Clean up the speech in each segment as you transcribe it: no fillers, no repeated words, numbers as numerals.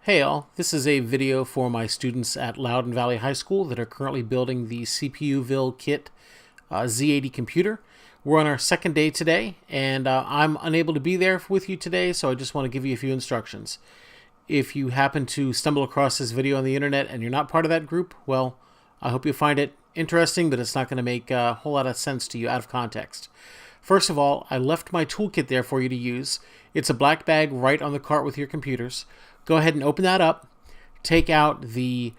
Hey all, this is a video for my students at Loudoun Valley High School that are currently building the CPUVille kit Z80 computer. We're on our second day today, and I'm unable to be there with you today, so I just want to give you a few instructions. If you happen to stumble across this video on the internet and you're not part of that group, well, I hope you find it interesting, but it's not going to make a whole lot of sense to you out of context. First of all, I left my toolkit there for you to use. It's a black bag right on the cart with your computers. Go ahead and open that up. Take out the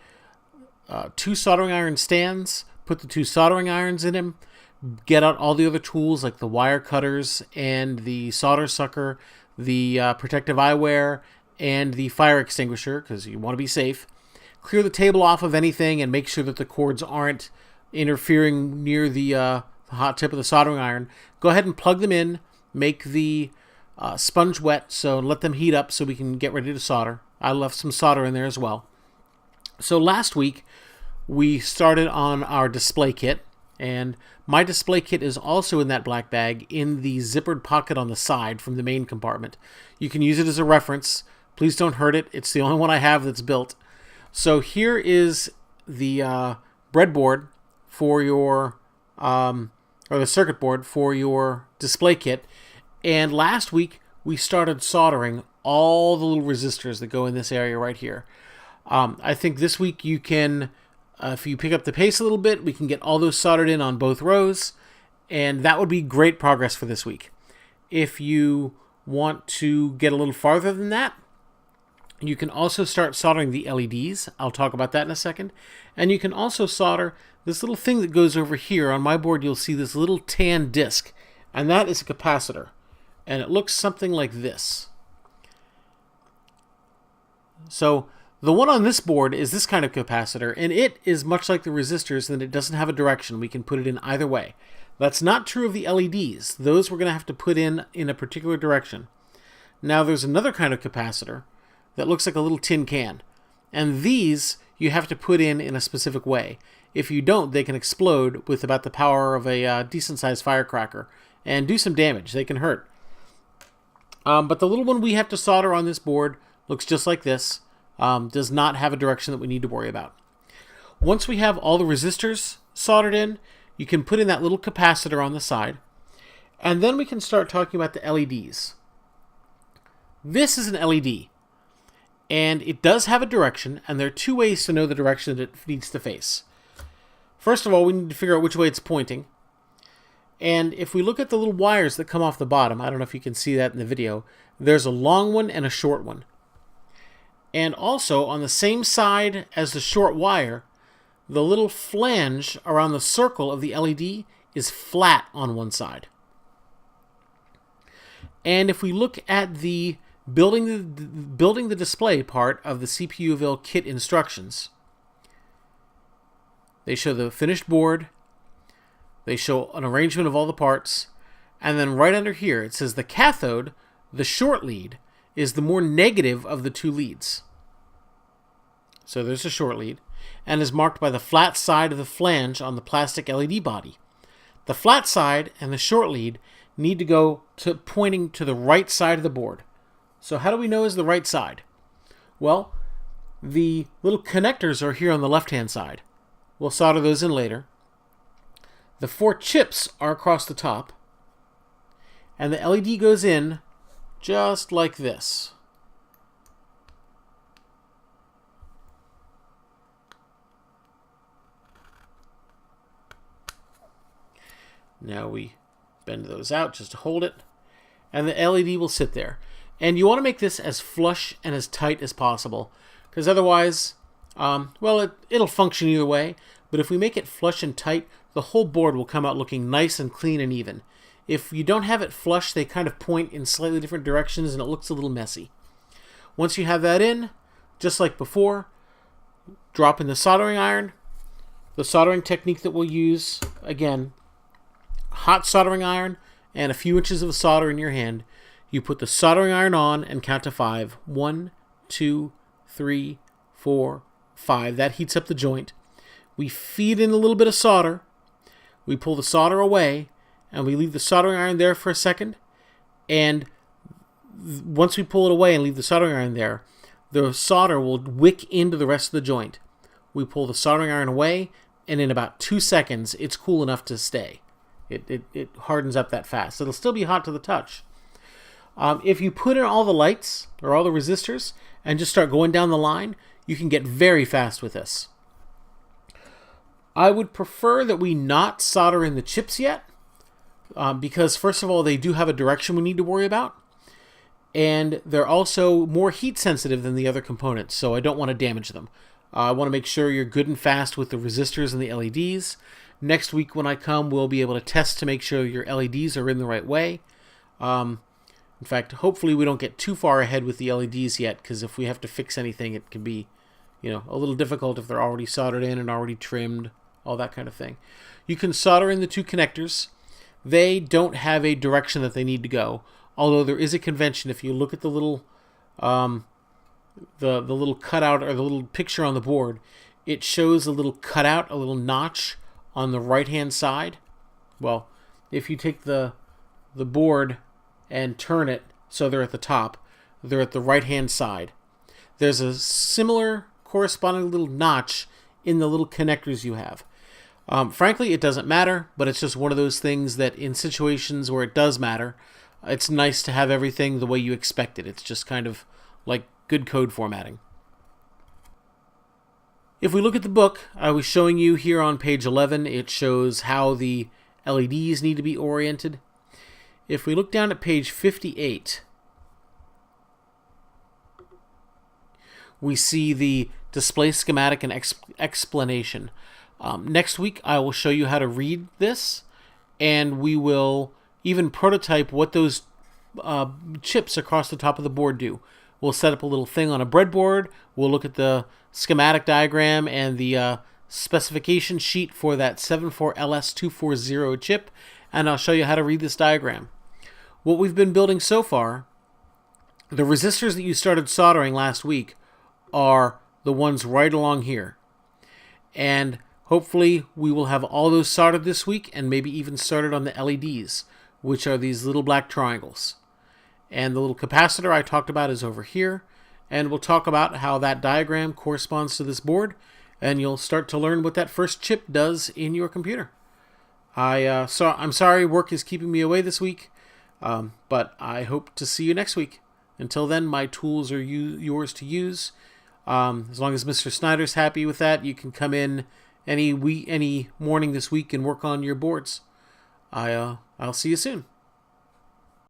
two soldering iron stands. Put the two soldering irons in them. Get out all the other tools like the wire cutters and the solder sucker, the protective eyewear, and the fire extinguisher because you want to be safe. Clear the table off of anything and make sure that the cords aren't interfering near the hot tip of the soldering iron. Go ahead and plug them in. Make the sponge wet, so let them heat up so we can get ready to solder. I left some solder in there as well. So last week we started on our display kit, and my display kit is also in that black bag in the zippered pocket on the side from the main compartment. You can use it as a reference. Please don't hurt it. It's the only one I have that's built. So here is the breadboard for your or the circuit board for your display kit. And last week, we started soldering all the little resistors that go in this area right here. I think this week you can, if you pick up the pace a little bit, we can get all those soldered in on both rows. And that would be great progress for this week. If you want to get a little farther than that, you can also start soldering the LEDs. I'll talk about that in a second. And you can also solder this little thing that goes over here. On my board, you'll see this little tan disc. And that is a capacitor. And it looks something like this. So the one on this board is this kind of capacitor, and it is much like the resistors in that it doesn't have a direction. We can put it in either way. That's not true of the LEDs. Those we're going to have to put in a particular direction. Now there's another kind of capacitor that looks like a little tin can. And these you have to put in a specific way. If you don't, they can explode with about the power of a decent-sized firecracker and do some damage. They can hurt. But the little one we have to solder on this board looks just like this. Does not have a direction that we need to worry about. Once we have all the resistors soldered in, you can put in that little capacitor on the side. And then we can start talking about the LEDs. This is an LED. And it does have a direction, and there are two ways to know the direction that it needs to face. First of all, we need to figure out which way it's pointing. And if we look at the little wires that come off the bottom, I don't know if you can see that in the video, there's a long one and a short one. And also, on the same side as the short wire, the little flange around the circle of the LED is flat on one side. And if we look at the building the display part of the CPUVille kit instructions, they show the finished board. They show an arrangement of all the parts, and then right under here it says the cathode, the short lead, is the more negative of the two leads. So there's a short lead, and is marked by the flat side of the flange on the plastic LED body. The flat side and the short lead need to go to pointing to the right side of the board. So how do we know is the right side? Well, the little connectors are here on the left-hand side. We'll solder those in later. The four chips are across the top, and the LED goes in just like this. Now we bend those out just to hold it, and the LED will sit there. And you want to make this as flush and as tight as possible, because otherwise, well, it'll function either way, but if we make it flush and tight, the whole board will come out looking nice and clean and even. If you don't have it flush, they kind of point in slightly different directions and it looks a little messy. Once you have that in, just like before, drop in the soldering iron. The soldering technique that we'll use, again, hot soldering iron and a few inches of solder in your hand. You put the soldering iron on and count to 5. 1, 2, 3, 4, 5. That heats up the joint. We feed in a little bit of solder. We pull the solder away, and we leave the soldering iron there for a second. And once we pull it away and leave the soldering iron there, the solder will wick into the rest of the joint. We pull the soldering iron away, and in about 2 seconds, it's cool enough to stay. It hardens up that fast. It'll still be hot to the touch. If you put in all the lights or all the resistors and just start going down the line, you can get very fast with this. I would prefer that we not solder in the chips yet, because first of all, they do have a direction we need to worry about, and they're also more heat sensitive than the other components, so I don't want to damage them. I want to make sure you're good and fast with the resistors and the LEDs. Next week when I come, we'll be able to test to make sure your LEDs are in the right way. In fact, hopefully we don't get too far ahead with the LEDs yet, because if we have to fix anything, it can be, a little difficult if they're already soldered in and already trimmed, all that kind of thing. You can solder in the 2 connectors. They don't have a direction that they need to go, although there is a convention. If you look at the little the little cutout or the little picture on the board, it shows a little cutout, a little notch on the right-hand side. Well, if you take the board and turn it so they're at the top, they're at the right-hand side. There's a similar corresponding little notch in the little connectors you have. Frankly, it doesn't matter, but it's just one of those things that in situations where it does matter, it's nice to have everything the way you expect it. It's just kind of like good code formatting. If we look at the book, I was showing you here on page 11, it shows how the LEDs need to be oriented. If we look down at page 58, we see the display schematic and explanation. Next week, I will show you how to read this, and we will even prototype what those chips across the top of the board do. We'll set up a little thing on a breadboard. We'll look at the schematic diagram and the specification sheet for that 74LS240 chip, and I'll show you how to read this diagram. What we've been building so far, the resistors that you started soldering last week are the ones right along here. And hopefully we will have all those soldered this week, and maybe even started on the LEDs, which are these little black triangles. And the little capacitor I talked about is over here, and we'll talk about how that diagram corresponds to this board, and you'll start to learn what that first chip does in your computer. I'm sorry work is keeping me away this week, but I hope to see you next week. Until then, my tools are yours to use. As long as Mr. Snyder's happy with that, you can come in any morning this week and work on your boards. I'll see you soon.